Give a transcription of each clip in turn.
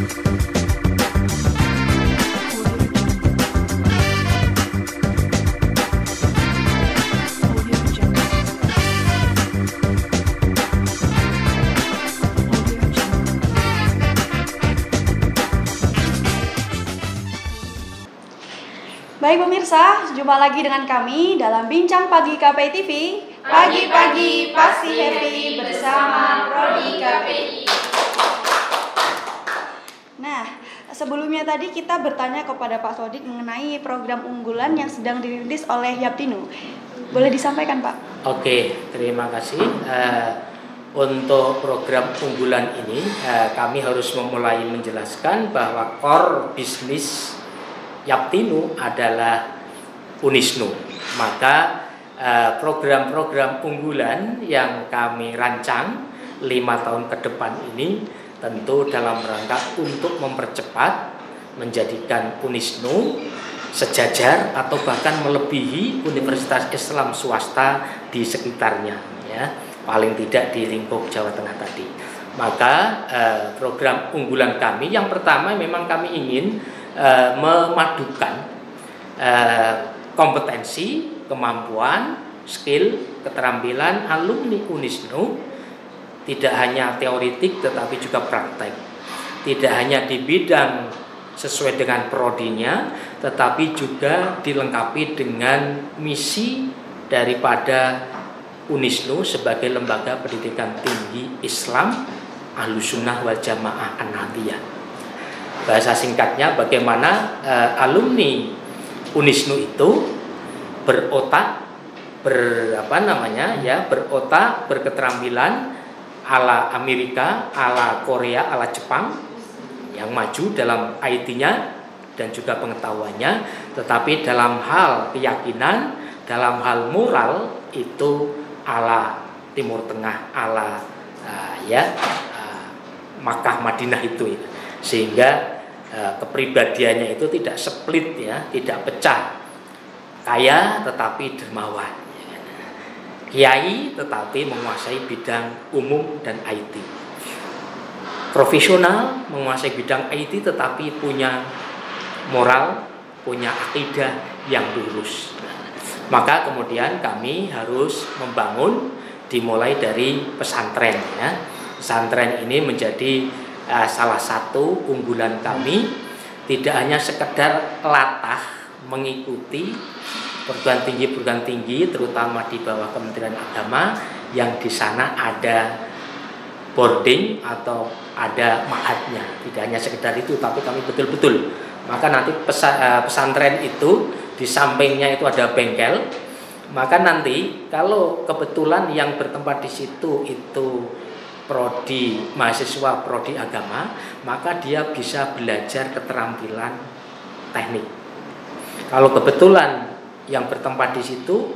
Baik pemirsa, jumpa lagi dengan kami dalam Bincang Pagi KPI TV. Pagi-pagi pasti happy bersama Prodi KPI. Nah, sebelumnya tadi kita bertanya kepada Pak Sodik mengenai program unggulan yang sedang dirintis oleh Yaptinu. Boleh disampaikan, Pak? Oke, terima kasih. Untuk program unggulan ini, kami harus memulai menjelaskan bahwa core bisnis Yaptinu adalah Unisnu. Maka program-program unggulan yang kami rancang 5 tahun ke depan ini tentu dalam rangka untuk mempercepat menjadikan Unisnu sejajar atau bahkan melebihi universitas Islam swasta di sekitarnya, ya, paling tidak di lingkup Jawa Tengah tadi. Maka program unggulan kami yang pertama memang kami ingin memadukan kompetensi, kemampuan, skill, keterampilan alumni Unisnu, tidak hanya teoritik tetapi juga praktek. Tidak hanya di bidang sesuai dengan prodinya, tetapi juga dilengkapi dengan misi daripada Unisnu sebagai lembaga pendidikan tinggi Islam Ahlussunnah wal Jamaah An-Nahdliyah. Bahasa singkatnya bagaimana alumni Unisnu itu berotak, berketerampilan ala Amerika, ala Korea, ala Jepang yang maju dalam IT-nya dan juga pengetahuannya, tetapi dalam hal keyakinan, dalam hal moral itu ala Timur Tengah, ala Makkah Madinah itu, sehingga kepribadiannya itu tidak split, ya, tidak pecah, kaya tetapi dermawan, kiai tetapi menguasai bidang umum dan IT, profesional menguasai bidang IT tetapi punya moral, punya akidah yang lurus. Maka kemudian kami harus membangun dimulai dari pesantren, ya. Pesantren ini menjadi salah satu unggulan kami, tidak hanya sekedar latah mengikuti perguruan tinggi terutama di bawah Kementerian Agama yang di sana ada boarding atau ada ma'hadnya, tidak hanya sekedar itu, tapi kami betul-betul. Maka nanti pesantren itu di sampingnya itu ada bengkel. Maka nanti kalau kebetulan yang bertempat di situ itu prodi mahasiswa prodi agama, maka dia bisa belajar keterampilan teknik. Kalau kebetulan yang bertempat di situ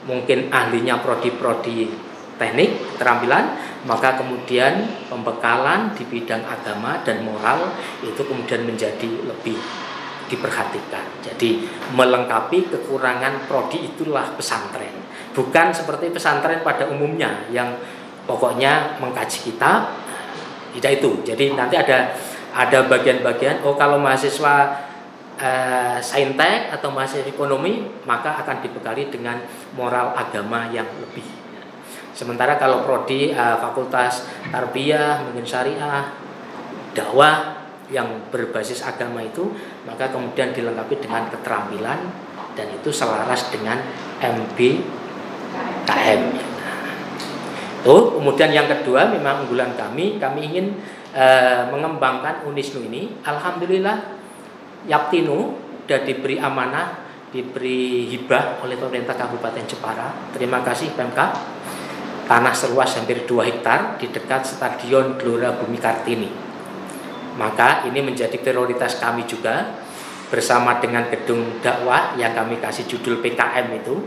mungkin ahlinya prodi-prodi teknik keterampilan, maka kemudian pembekalan di bidang agama dan moral itu kemudian menjadi lebih diperhatikan. Jadi melengkapi kekurangan prodi itulah pesantren. Bukan seperti pesantren pada umumnya yang pokoknya mengkaji kitab, tidak itu. Jadi nanti ada bagian-bagian, kalau mahasiswa saintek atau mahasiswa ekonomi maka akan dibekali dengan moral agama yang lebih. Sementara kalau prodi fakultas tarbiyah, mungkin syariah, dakwah yang berbasis agama itu, maka kemudian dilengkapi dengan keterampilan dan itu selaras dengan MBKM. Kemudian yang kedua memang unggulan kami ingin mengembangkan Unisnu ini. Alhamdulillah Yaptinu sudah diberi amanah, diberi hibah oleh pemerintah Kabupaten Jepara. Terima kasih Pemkab. Tanah seluas hampir 2 hektar di dekat Stadion Gelora Bumi Kartini. Maka ini menjadi prioritas kami juga bersama dengan gedung dakwah yang kami kasih judul PKM itu.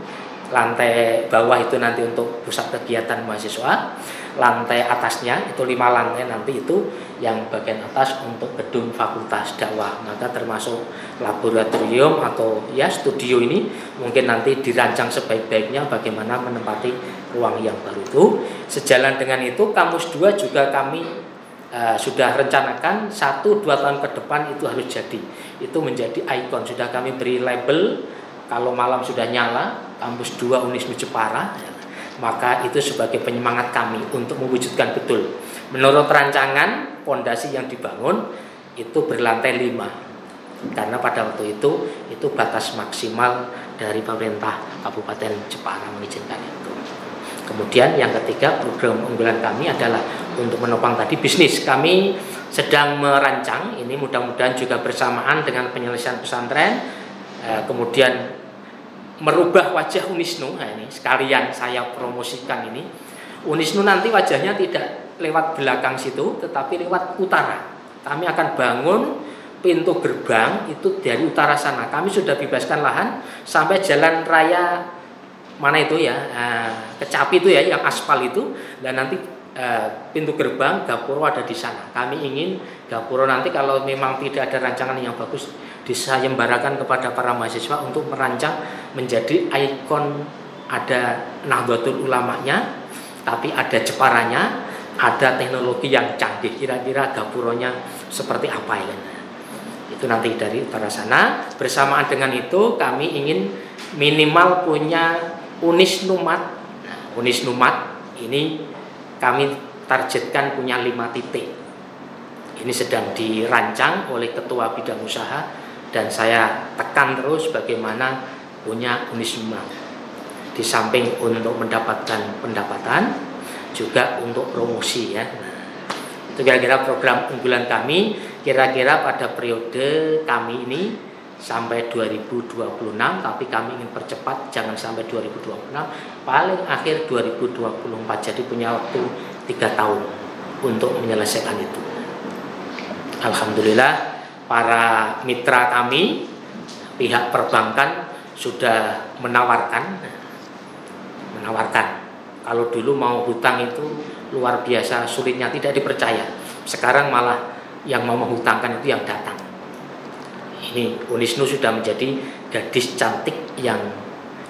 Lantai bawah itu nanti untuk pusat kegiatan mahasiswa, lantai atasnya itu 5 lantai nanti itu yang bagian atas untuk gedung fakultas dakwah. Maka termasuk laboratorium atau ya studio ini mungkin nanti dirancang sebaik-baiknya bagaimana menempati ruang yang baru itu. Sejalan dengan itu Kamus 2 juga kami sudah rencanakan 1-2 tahun ke depan itu harus jadi. Itu menjadi ikon. Sudah kami beri label, kalau malam sudah nyala kampus 2 Unisnu Jepara, maka itu sebagai penyemangat kami untuk mewujudkan betul. Menurut rancangan pondasi yang dibangun itu berlantai 5. Karena pada waktu itu batas maksimal dari pemerintah Kabupaten Jepara mengizinkan itu. Kemudian yang ketiga, program unggulan kami adalah untuk menopang tadi bisnis. Kami sedang merancang, ini mudah-mudahan juga bersamaan dengan penyelesaian pesantren, kemudian merubah wajah Unisnu. Nah, ini sekalian saya promosikan ini. Unisnu nanti wajahnya tidak lewat belakang situ, tetapi lewat utara. Kami akan bangun pintu gerbang itu dari utara sana. Kami sudah bebaskan lahan sampai jalan raya mana itu ya, Kecapi itu ya, yang aspal itu, dan nanti pintu gerbang Gapuro ada di sana. Kami ingin Gapuro nanti kalau memang tidak ada rancangan yang bagus, disayembarakan kepada para mahasiswa untuk merancang menjadi ikon. Ada Nahdlatul Ulamanya, tapi ada Jeparanya, ada teknologi yang canggih. Kira-kira Gapuronya seperti apa ya? Itu nanti dari utara sana. Bersamaan dengan itu kami ingin minimal punya Unisnumat. Nah, Unisnumat ini kami targetkan punya 5 titik. Ini sedang dirancang oleh ketua bidang usaha dan saya tekan terus bagaimana punya Unisnumat. Di samping untuk mendapatkan pendapatan, juga untuk promosi ya. Nah, itu kira-kira program unggulan kami. Kira-kira pada periode kami ini sampai 2026, tapi kami ingin percepat jangan sampai 2026, paling akhir 2024. Jadi punya waktu 3 tahun untuk menyelesaikan itu. Alhamdulillah para mitra kami pihak perbankan sudah menawarkan. Kalau dulu mau hutang itu luar biasa sulitnya, tidak dipercaya. Sekarang malah yang mau menghutangkan itu yang datang. Ini Unisnu sudah menjadi gadis cantik yang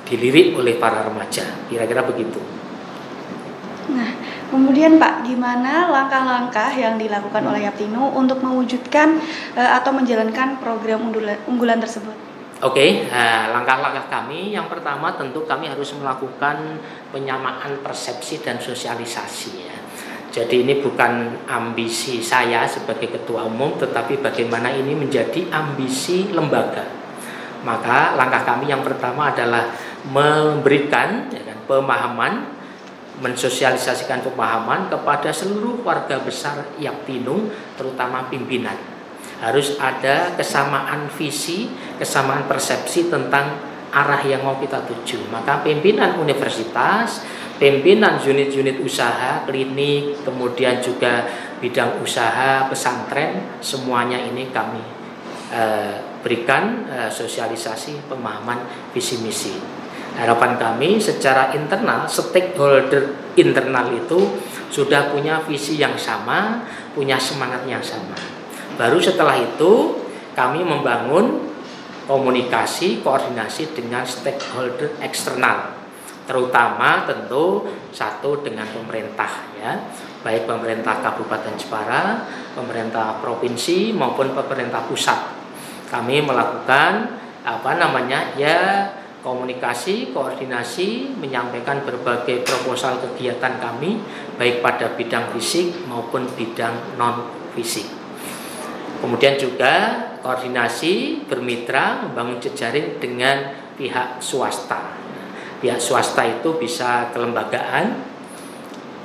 dilirik oleh para remaja. Kira-kira begitu. Nah, kemudian Pak, gimana langkah-langkah yang dilakukan oleh Yaptinu untuk mewujudkan atau menjalankan program unggulan tersebut? Oke, langkah-langkah kami yang pertama tentu kami harus melakukan penyamaan persepsi dan sosialisasi ya. Jadi ini bukan ambisi saya sebagai ketua umum, tetapi bagaimana ini menjadi ambisi lembaga. Maka langkah kami yang pertama adalah memberikan ya kan, pemahaman, mensosialisasikan pemahaman kepada seluruh warga besar Yaptinu, terutama pimpinan. Harus ada kesamaan visi, kesamaan persepsi tentang arah yang mau kita tuju. Maka pimpinan universitas, pimpinan unit-unit usaha, klinik, kemudian juga bidang usaha, pesantren, semuanya ini kami berikan sosialisasi pemahaman visi misi. Harapan kami secara internal, stakeholder internal itu sudah punya visi yang sama, punya semangat yang sama. Baru setelah itu kami membangun komunikasi, koordinasi dengan stakeholder eksternal, terutama tentu satu dengan pemerintah ya, baik pemerintah Kabupaten Jepara, pemerintah provinsi maupun pemerintah pusat. Kami melakukan komunikasi, koordinasi, menyampaikan berbagai proposal kegiatan kami baik pada bidang fisik maupun bidang non fisik. Kemudian juga koordinasi, bermitra, membangun jejaring dengan pihak swasta. Pihak swasta itu bisa kelembagaan,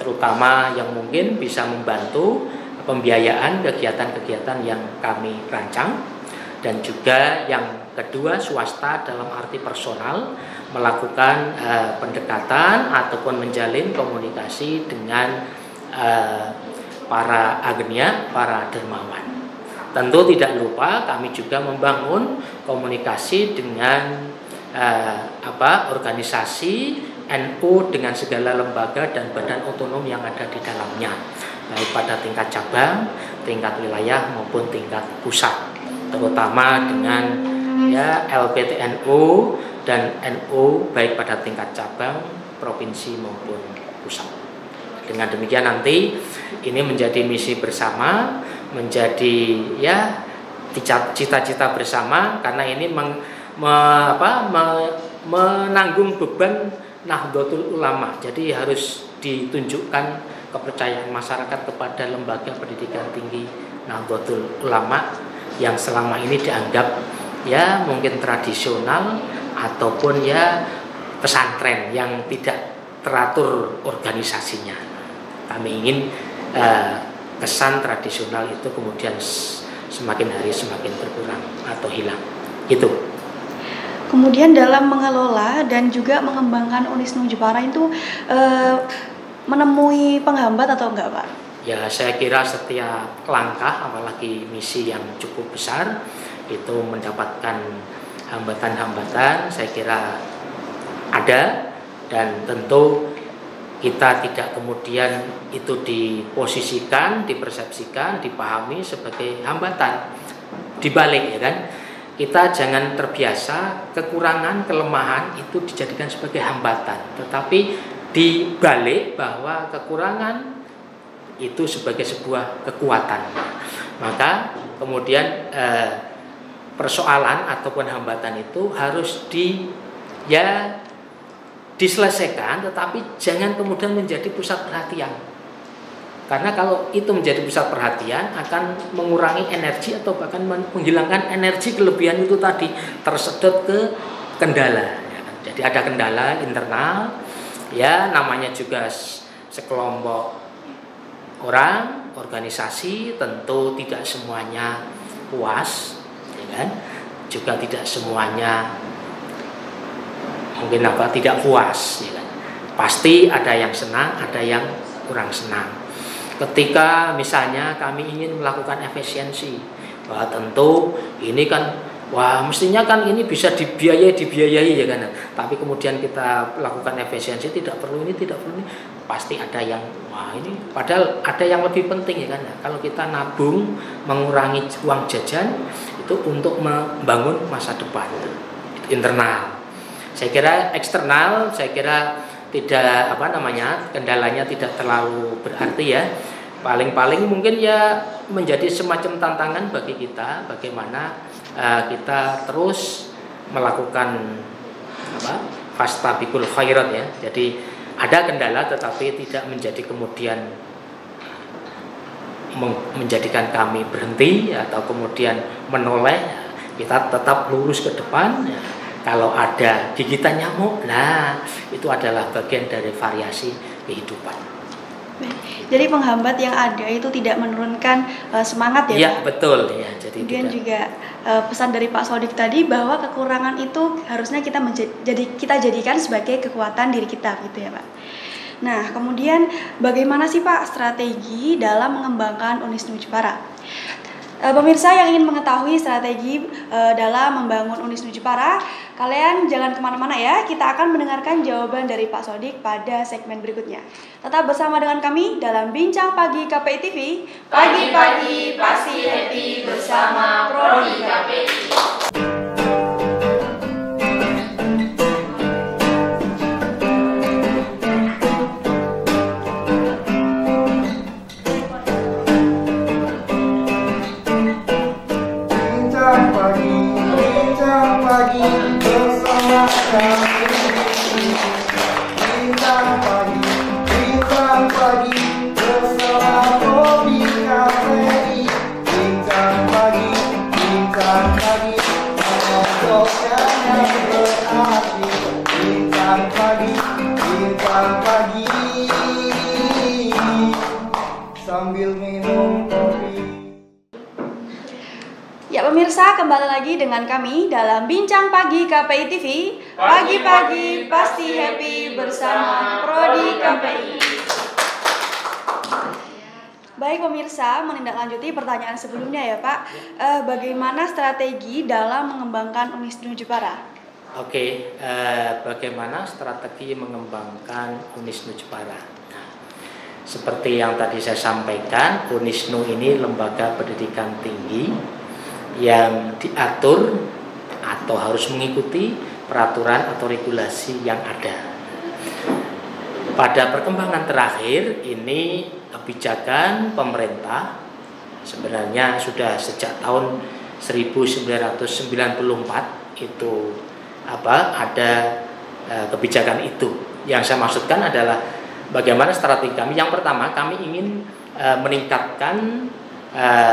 terutama yang mungkin bisa membantu pembiayaan kegiatan-kegiatan yang kami rancang. Dan juga yang kedua, swasta dalam arti personal, melakukan pendekatan ataupun menjalin komunikasi dengan para agnia, para dermawan. Tentu tidak lupa kami juga membangun komunikasi dengan organisasi NU dengan segala lembaga dan badan otonom yang ada di dalamnya, baik pada tingkat cabang, tingkat wilayah maupun tingkat pusat, terutama dengan LPTNU dan NU baik pada tingkat cabang, provinsi maupun pusat. Dengan demikian nanti ini menjadi misi bersama, menjadi ya cita-cita bersama, karena ini menanggung beban Nahdlatul Ulama. Jadi harus ditunjukkan kepercayaan masyarakat kepada lembaga pendidikan tinggi Nahdlatul Ulama yang selama ini dianggap ya mungkin tradisional ataupun ya pesantren yang tidak teratur organisasinya. Kami ingin kesan tradisional itu kemudian semakin hari semakin berkurang atau hilang. Gitu. Kemudian dalam mengelola dan juga mengembangkan Unisnu Jepara itu menemui penghambat atau enggak, Pak? Ya, saya kira setiap langkah, apalagi misi yang cukup besar, itu mendapatkan hambatan-hambatan, saya kira ada, dan tentu kita tidak kemudian itu diposisikan, dipersepsikan, dipahami sebagai hambatan. Dibalik, ya kan, kita jangan terbiasa kekurangan, kelemahan itu dijadikan sebagai hambatan, tetapi dibalik bahwa kekurangan itu sebagai sebuah kekuatan. Maka kemudian persoalan ataupun hambatan itu harus diselesaikan, tetapi jangan kemudian menjadi pusat perhatian. Karena kalau itu menjadi pusat perhatian akan mengurangi energi atau bahkan menghilangkan energi kelebihan itu tadi, tersedot ke kendala. Jadi ada kendala internal, ya namanya juga sekelompok orang, organisasi, tentu tidak semuanya puas, ya kan? Juga tidak semuanya mungkin tidak puas, ya kan? Pasti ada yang senang, ada yang kurang senang. Ketika misalnya kami ingin melakukan efisiensi, wah tentu ini kan, wah mestinya kan ini bisa dibiayai ya kan. Tapi kemudian kita lakukan efisiensi, tidak perlu ini, pasti ada yang wah ini, padahal ada yang lebih penting ya kan. Kalau kita nabung, mengurangi uang jajan itu untuk membangun masa depan. Itu internal. Saya kira eksternal, saya kira tidak kendalanya tidak terlalu berarti ya. Paling-paling mungkin ya menjadi semacam tantangan bagi kita bagaimana kita terus melakukan fastabiqul khairat ya. Jadi ada kendala tetapi tidak menjadi kemudian menjadikan kami berhenti atau kemudian menoleh. Kita tetap lurus ke depan ya. Kalau ada gigitan nyamuk, nah itu adalah bagian dari variasi kehidupan. Jadi penghambat yang ada itu tidak menurunkan semangat ya, Iya, Pak? Betul ya. Jadi kemudian juga pesan dari Pak Sodik tadi bahwa kekurangan itu harusnya kita jadikan sebagai kekuatan diri kita, gitu ya, Pak. Nah, kemudian bagaimana sih Pak strategi dalam mengembangkan Unisnu Jepara? Pemirsa yang ingin mengetahui strategi dalam membangun Unisnu Jepara, kalian jangan kemana-mana ya. Kita akan mendengarkan jawaban dari Pak Sodik pada segmen berikutnya. Tetap bersama dengan kami dalam Bincang Pagi KPI TV. Pagi-pagi pasti happy bersama Prodi KPI. Sambil minum kopi. Ya pemirsa, kembali lagi dengan kami dalam Bincang Pagi KPI TV. Pagi-pagi pasti happy bersama Prodi KPI. Baik pemirsa, menindaklanjuti pertanyaan sebelumnya ya Pak. Bagaimana strategi dalam mengembangkan Unisnu Jepara? Oke, bagaimana strategi mengembangkan Unisnu Jepara? Seperti yang tadi saya sampaikan, Unisnu ini lembaga pendidikan tinggi yang diatur atau harus mengikuti peraturan atau regulasi yang ada. Pada perkembangan terakhir ini kebijakan pemerintah sebenarnya sudah sejak tahun 1994 itu ada kebijakan itu. Yang saya maksudkan adalah bagaimana strategi kami. Yang pertama, kami ingin meningkatkan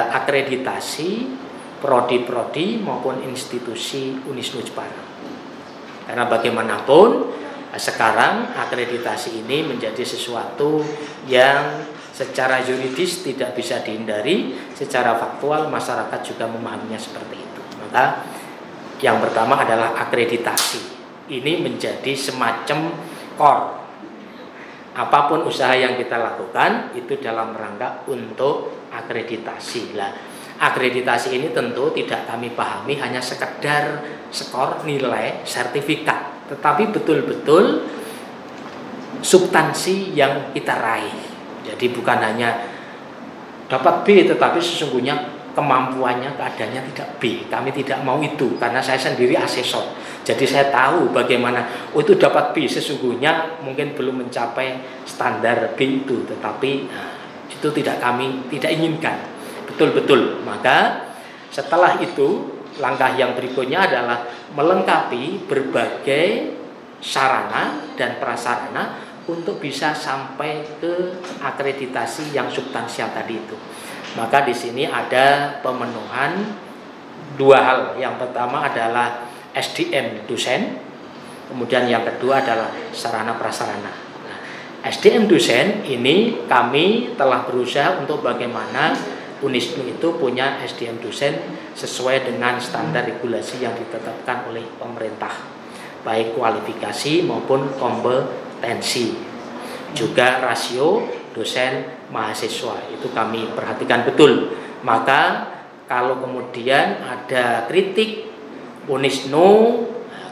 akreditasi prodi-prodi maupun institusi Unisnu Jepara. Karena bagaimanapun sekarang akreditasi ini menjadi sesuatu yang secara yuridis tidak bisa dihindari, secara faktual masyarakat juga memahaminya seperti itu. Maka yang pertama adalah akreditasi. Ini menjadi semacam core. Apapun usaha yang kita lakukan itu dalam rangka untuk akreditasi. Nah, akreditasi ini tentu tidak kami pahami hanya sekedar skor, nilai, sertifikat, tetapi betul-betul substansi yang kita raih. Jadi bukan hanya dapat B tetapi sesungguhnya kemampuannya, keadaannya tidak B. Kami tidak mau itu karena saya sendiri asesor. Jadi saya tahu bagaimana itu dapat B, sesungguhnya mungkin belum mencapai standar B itu, tetapi itu kami tidak inginkan. Betul-betul. Maka setelah itu langkah yang berikutnya adalah melengkapi berbagai sarana dan prasarana untuk bisa sampai ke akreditasi yang substansial tadi itu. Maka di sini ada pemenuhan dua hal. Yang pertama adalah SDM dosen, kemudian yang kedua adalah sarana prasarana. Nah, SDM dosen ini kami telah berusaha untuk bagaimana Unisnu itu punya SDM dosen sesuai dengan standar regulasi yang ditetapkan oleh pemerintah, baik kualifikasi maupun kompetensi, juga rasio dosen mahasiswa itu kami perhatikan betul. Maka kalau kemudian ada kritik Unisnu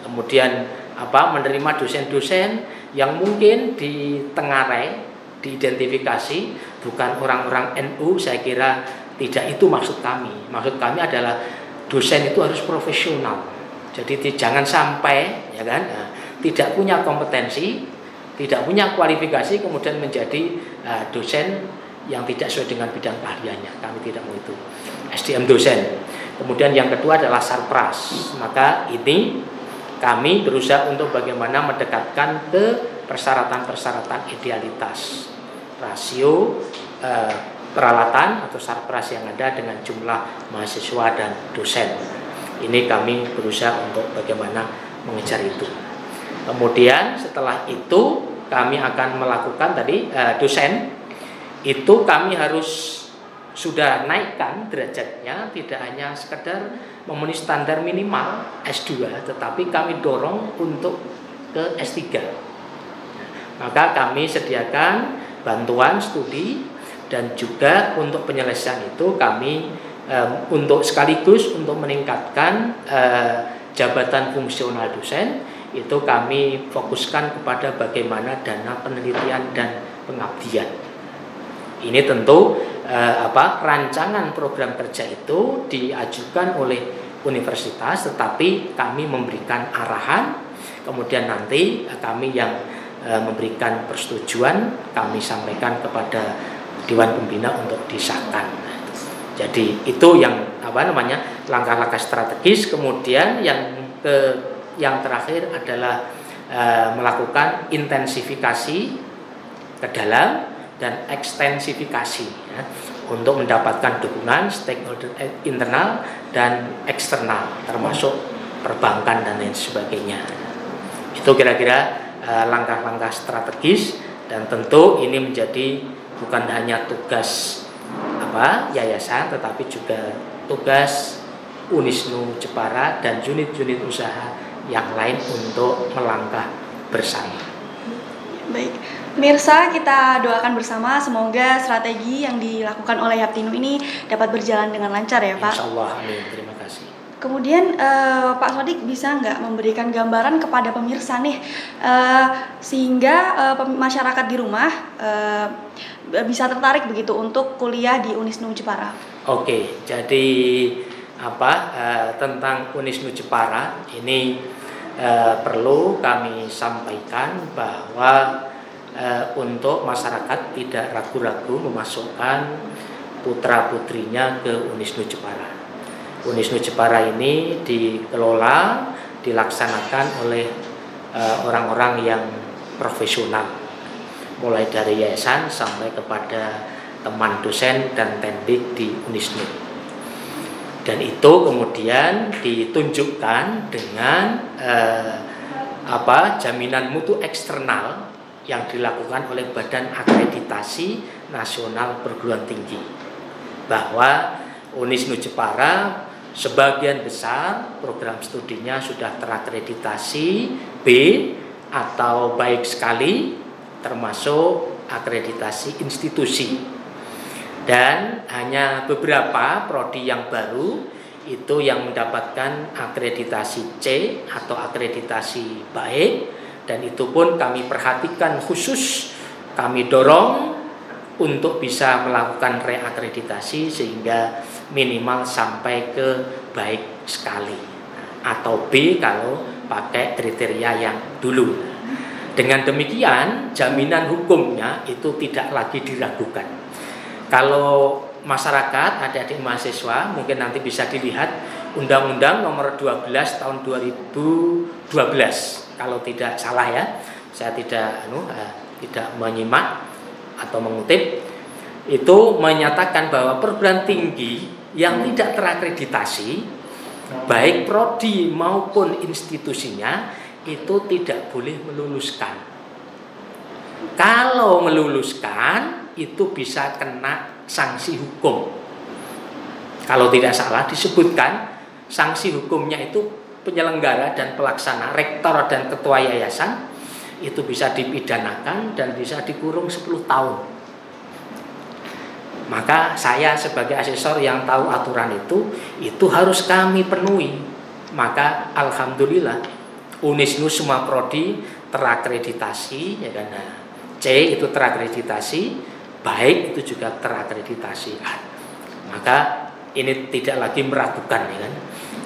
kemudian menerima dosen-dosen yang mungkin ditengarai, diidentifikasi bukan orang-orang NU, saya kira tidak itu maksud kami. Maksud kami adalah dosen itu harus profesional. Jadi jangan sampai tidak punya kompetensi, tidak punya kualifikasi kemudian menjadi dosen yang tidak sesuai dengan bidang keahliannya. Kami tidak mau itu. SDM dosen. Kemudian yang kedua adalah sarpras. Maka ini kami berusaha untuk bagaimana mendekatkan ke persyaratan-persyaratan idealitas, rasio peralatan atau sarpras yang ada dengan jumlah mahasiswa dan dosen. Ini kami berusaha untuk bagaimana mengejar itu. Kemudian setelah itu kami akan melakukan tadi dosen itu kami harus sudah naikkan derajatnya, tidak hanya sekedar memenuhi standar minimal S2, tetapi kami dorong untuk ke S3. Maka kami sediakan bantuan studi dan juga untuk penyelesaian itu kami untuk sekaligus untuk meningkatkan jabatan fungsional dosen itu kami fokuskan kepada bagaimana dana penelitian dan pengabdian. Ini tentu rancangan program kerja itu diajukan oleh universitas, tetapi kami memberikan arahan, kemudian nanti kami yang memberikan persetujuan, kami sampaikan kepada Dewan Pembina untuk disahkan. Jadi itu yang langkah-langkah strategis. Kemudian yang terakhir adalah melakukan intensifikasi ke dalam dan ekstensifikasi untuk mendapatkan dukungan stakeholder internal dan eksternal termasuk perbankan dan lain sebagainya. Itu kira-kira langkah-langkah strategis, dan tentu ini menjadi bukan hanya tugas yayasan tetapi juga tugas Unisnu Jepara dan unit-unit usaha yang lain untuk melangkah bersama. Baik, pemirsa, kita doakan bersama semoga strategi yang dilakukan oleh Yaptinu ini dapat berjalan dengan lancar ya Pak. Insyaallah, amin. Terima kasih. Kemudian Pak Sodik bisa nggak memberikan gambaran kepada pemirsa nih sehingga masyarakat di rumah bisa tertarik begitu untuk kuliah di Unisnu Jepara? Oke, jadi tentang Unisnu Jepara ini perlu kami sampaikan bahwa untuk masyarakat tidak ragu-ragu memasukkan putra-putrinya ke Unisnu Jepara. Unisnu Jepara ini dikelola, dilaksanakan oleh orang-orang yang profesional, mulai dari yayasan sampai kepada teman dosen dan tendik di Unisnu. Dan itu kemudian ditunjukkan dengan jaminan mutu eksternal yang dilakukan oleh Badan Akreditasi Nasional Perguruan Tinggi, bahwa Unisnu Jepara sebagian besar program studinya sudah terakreditasi B atau baik sekali, termasuk akreditasi institusi. Dan hanya beberapa prodi yang baru itu yang mendapatkan akreditasi C atau akreditasi baik, dan itu pun kami perhatikan khusus, kami dorong untuk bisa melakukan reakreditasi sehingga minimal sampai ke baik sekali atau B kalau pakai kriteria yang dulu. Dengan demikian jaminan hukumnya itu tidak lagi diragukan. Kalau masyarakat, adik-adik mahasiswa, mungkin nanti bisa dilihat Undang-Undang Nomor 12 Tahun 2012, kalau tidak salah ya, saya tidak menyimak atau mengutip, itu menyatakan bahwa perguruan tinggi yang tidak terakreditasi, baik prodi maupun institusinya, itu tidak boleh meluluskan. Kalau meluluskan, itu bisa kena sanksi hukum. Kalau tidak salah disebutkan, sanksi hukumnya itu penyelenggara dan pelaksana, rektor dan ketua yayasan itu bisa dipidanakan dan bisa dikurung 10 tahun. Maka saya sebagai asesor yang tahu aturan itu harus kami penuhi. Maka alhamdulillah Unisnu semua prodi terakreditasi, ya kan. C itu terakreditasi, baik itu juga terakreditasi. Maka ini tidak lagi meragukan, ya kan.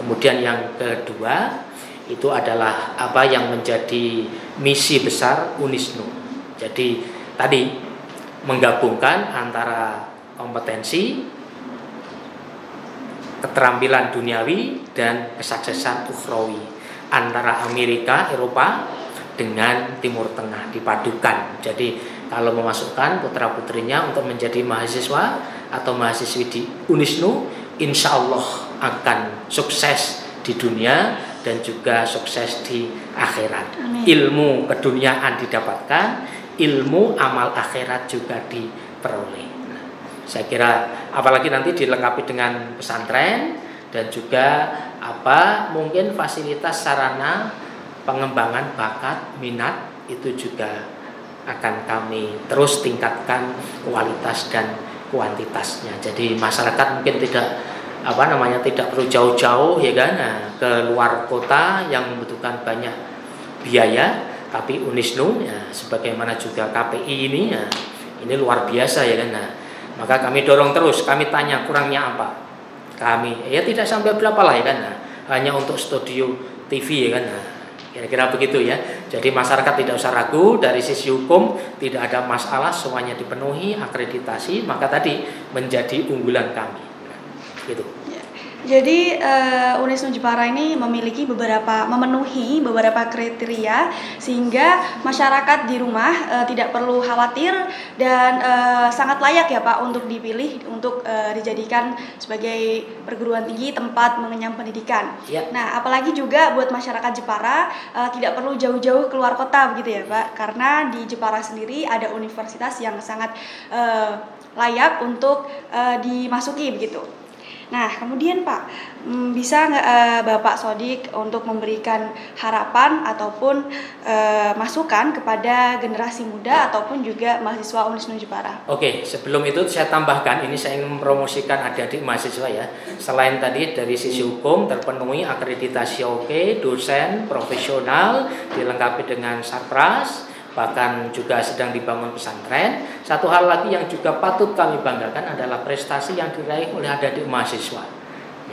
Kemudian yang kedua itu adalah apa yang menjadi misi besar Unisnu. Jadi tadi menggabungkan antara kompetensi, keterampilan duniawi dan kesuksesan ukhrawi antara Amerika, Eropa dengan Timur Tengah dipadukan. Jadi kalau memasukkan putra-putrinya untuk menjadi mahasiswa atau mahasiswi di Unisnu, insya Allah akan sukses di dunia dan juga sukses di akhirat. Amin. Ilmu keduniaan didapatkan, ilmu amal akhirat juga diperoleh. Saya kira apalagi nanti dilengkapi dengan pesantren dan juga mungkin fasilitas sarana pengembangan bakat minat itu juga akan kami terus tingkatkan kualitas dan kuantitasnya. Jadi masyarakat mungkin tidak perlu jauh-jauh, ya kan, ke luar kota yang membutuhkan banyak biaya, tapi Unisnu ya, sebagaimana juga KPI ini luar biasa, ya kan. Maka kami dorong terus, kami tanya kurangnya apa. Kami tidak sampai berapa lah, ya kan. Hanya untuk studio TV, ya kan. Kira-kira begitu ya. Jadi masyarakat tidak usah ragu, dari sisi hukum tidak ada masalah, semuanya dipenuhi akreditasi, maka tadi menjadi unggulan kami. Gitu. Jadi Unisnu Jepara ini memenuhi beberapa kriteria sehingga masyarakat di rumah tidak perlu khawatir dan sangat layak ya Pak untuk dipilih untuk dijadikan sebagai perguruan tinggi tempat mengenyam pendidikan. Ya. Nah, apalagi juga buat masyarakat Jepara tidak perlu jauh-jauh keluar kota begitu ya Pak, karena di Jepara sendiri ada universitas yang sangat layak untuk dimasuki begitu. Nah, kemudian Pak, bisa nggak Bapak Sodik untuk memberikan harapan ataupun masukan kepada generasi muda ataupun juga mahasiswa Unisnu Jepara? Oke, sebelum itu saya tambahkan, ini saya ingin mempromosikan adik-adik mahasiswa ya. Selain tadi dari sisi hukum terpenuhi akreditasi oke, dosen profesional dilengkapi dengan sarpras, bahkan juga sedang dibangun pesantren. Satu hal lagi yang juga patut kami banggakan adalah prestasi yang diraih oleh adik-adik mahasiswa,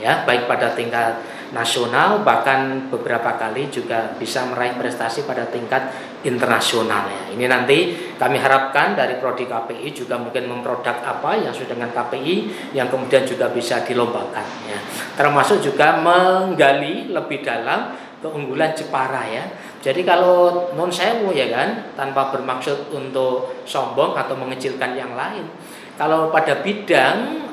ya, baik pada tingkat nasional, bahkan beberapa kali juga bisa meraih prestasi pada tingkat internasional ya. Ini nanti kami harapkan dari prodi KPI juga mungkin memproduk apa yang sudah dengan KPI yang kemudian juga bisa dilombakan ya. Termasuk juga menggali lebih dalam keunggulan Jepara ya. Jadi kalau non sewu ya kan, tanpa bermaksud untuk sombong atau mengecilkan yang lain. Kalau pada bidang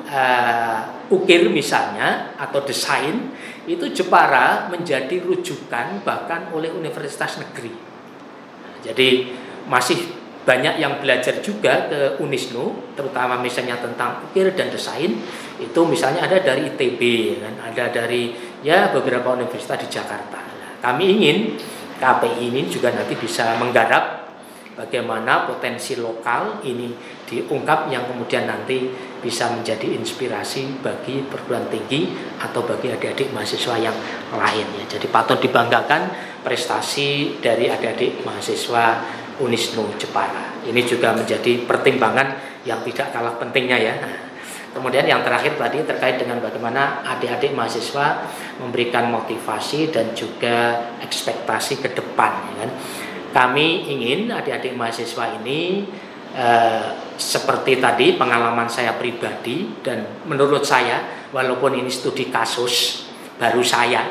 ukir misalnya atau desain itu Jepara menjadi rujukan bahkan oleh universitas negeri. Jadi masih banyak yang belajar juga ke Unisnu, terutama misalnya tentang ukir dan desain. Itu misalnya ada dari ITB, kan? Ada dari ya beberapa universitas di Jakarta. Nah, kami ingin KPI ini juga nanti bisa menggarap bagaimana potensi lokal ini diungkap yang kemudian nanti bisa menjadi inspirasi bagi perguruan tinggi atau bagi adik-adik mahasiswa yang lain ya. Jadi patut dibanggakan prestasi dari adik-adik mahasiswa Unisnu Jepara. Ini juga menjadi pertimbangan yang tidak kalah pentingnya ya. Kemudian yang terakhir tadi terkait dengan bagaimana adik-adik mahasiswa memberikan motivasi dan juga ekspektasi ke depan ya kan. Kami ingin adik-adik mahasiswa ini seperti tadi pengalaman saya pribadi dan menurut saya walaupun ini studi kasus baru saya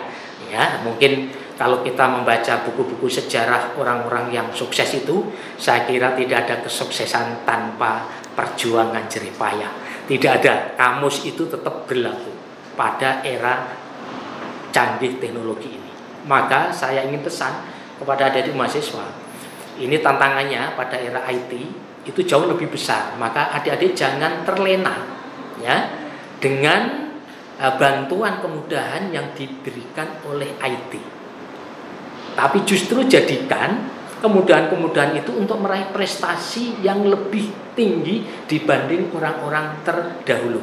ya, mungkin kalau kita membaca buku-buku sejarah orang-orang yang sukses itu, saya kira tidak ada kesuksesan tanpa perjuangan jerih payah. Tidak ada, kamus itu tetap berlaku pada era canggih teknologi ini. Maka saya ingin pesan kepada adik-adik mahasiswa, ini tantangannya pada era IT itu jauh lebih besar. Maka adik-adik jangan terlena ya dengan bantuan kemudahan yang diberikan oleh IT. Tapi justru jadikan kemudahan-kemudahan itu untuk meraih prestasi yang lebih tinggi dibanding orang-orang terdahulu.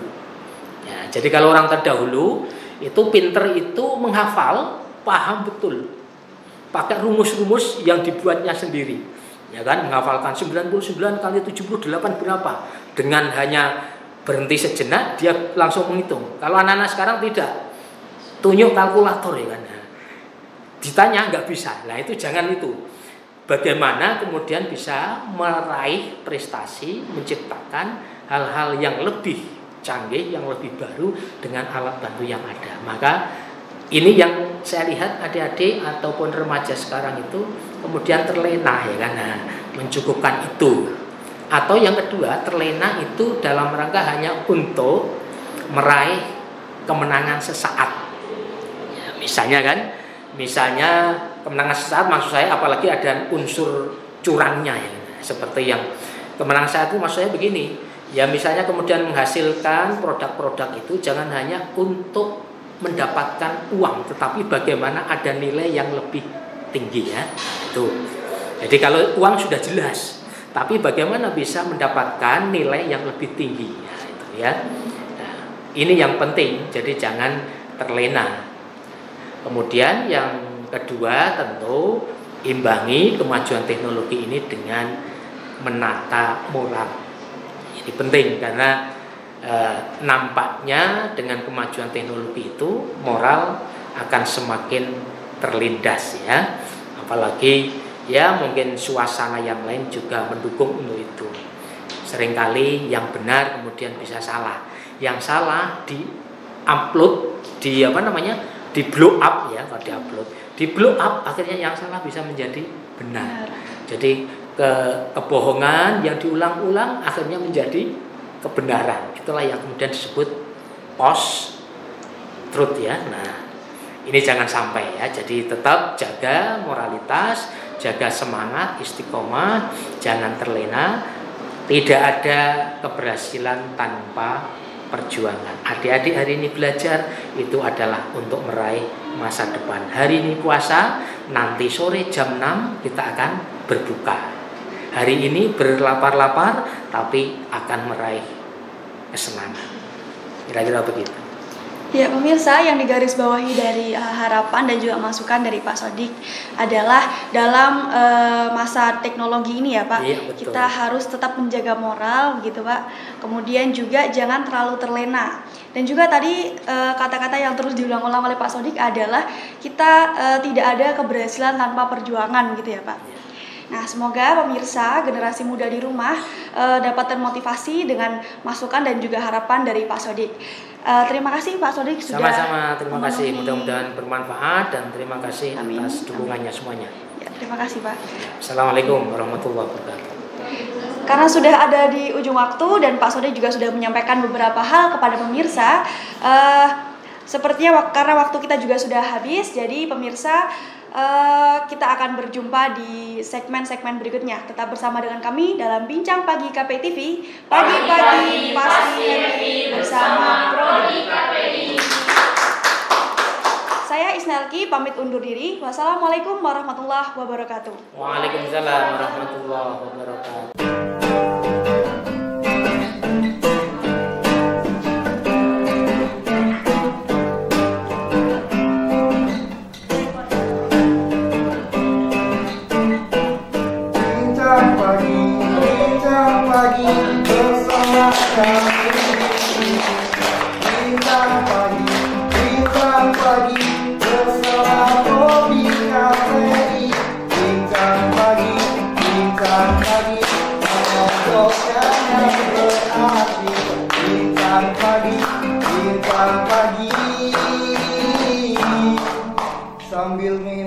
Ya, jadi kalau orang terdahulu itu pinter itu menghafal, paham betul, pakai rumus-rumus yang dibuatnya sendiri. Ya kan, menghafalkan 99 kali 78 berapa? Dengan hanya berhenti sejenak dia langsung menghitung. Kalau anak-anak sekarang tidak, tunjuk kalkulator ya kan. Ditanya nggak bisa. Nah itu jangan itu. Bagaimana kemudian bisa meraih prestasi, menciptakan hal-hal yang lebih canggih, yang lebih baru dengan alat bantu yang ada. Maka ini yang saya lihat adik-adik ataupun remaja sekarang itu kemudian terlena ya kan, nah, mencukupkan itu. Atau yang kedua terlena itu dalam rangka hanya untuk meraih kemenangan sesaat. Ya, misalnya kemenangan sesaat maksud saya apalagi ada unsur curangnya ya. Seperti yang kemenangan sesaat itu maksud saya begini. Ya misalnya kemudian menghasilkan produk-produk itu jangan hanya untuk mendapatkan uang, tetapi bagaimana ada nilai yang lebih tinggi ya. Itu. Jadi kalau uang sudah jelas, tapi bagaimana bisa mendapatkan nilai yang lebih tinggi ya, itu ya. Nah, ini yang penting. Jadi jangan terlena. Kemudian yang kedua tentu imbangi kemajuan teknologi ini dengan menata moral. Ini penting karena nampaknya dengan kemajuan teknologi itu moral akan semakin terlindas ya. Apalagi ya mungkin suasana yang lain juga mendukung untuk itu. Seringkali yang benar kemudian bisa salah. Yang salah di-upload di blow up ya, kalau di-upload. Di blow up akhirnya yang salah bisa menjadi benar. Jadi kebohongan yang diulang-ulang akhirnya menjadi kebenaran. Itulah yang kemudian disebut post truth ya. Nah, ini jangan sampai ya. Jadi tetap jaga moralitas, jaga semangat, istiqomah, jangan terlena. Tidak ada keberhasilan tanpa perjuangan. Adik-adik hari ini belajar itu adalah untuk meraih masa depan. Hari ini puasa, nanti sore jam 6 kita akan berbuka. Hari ini berlapar-lapar tapi akan meraih kesenangan. Kira-kira begitu. Ya pemirsa, yang digarisbawahi dari harapan dan juga masukan dari Pak Sodik adalah dalam masa teknologi ini ya Pak, iya, betul. Kita harus tetap menjaga moral gitu Pak. Kemudian juga jangan terlalu terlena. Dan juga tadi kata-kata yang terus diulang-ulang oleh Pak Sodik adalah kita tidak ada keberhasilan tanpa perjuangan gitu ya Pak. Nah, semoga pemirsa generasi muda di rumah dapat termotivasi dengan masukan dan juga harapan dari Pak Sodik. Terima kasih Pak Sodik sudah sama-sama, terima kasih, mudah-mudahan bermanfaat dan terima kasih atas dukungannya semuanya. Ya, terima kasih Pak. Assalamualaikum warahmatullahi wabarakatuh. Karena sudah ada di ujung waktu dan Pak Sodik juga sudah menyampaikan beberapa hal kepada pemirsa, sepertinya karena waktu kita juga sudah habis, jadi pemirsa kita akan berjumpa di segmen-segmen berikutnya. Tetap bersama dengan kami dalam Bincang Pagi KPI TV. Pagi-pagi pasti happy bersama Prodi KPI. Saya Isnelki pamit undur diri. Wassalamualaikum warahmatullahi wabarakatuh. Waalaikumsalam warahmatullahi wabarakatuh. Bincang pagi bersama kami. Bincang pagi bersama Prodi KPI. Bincang pagi mengobrolkan yang berarti. Bincang pagi sambil minum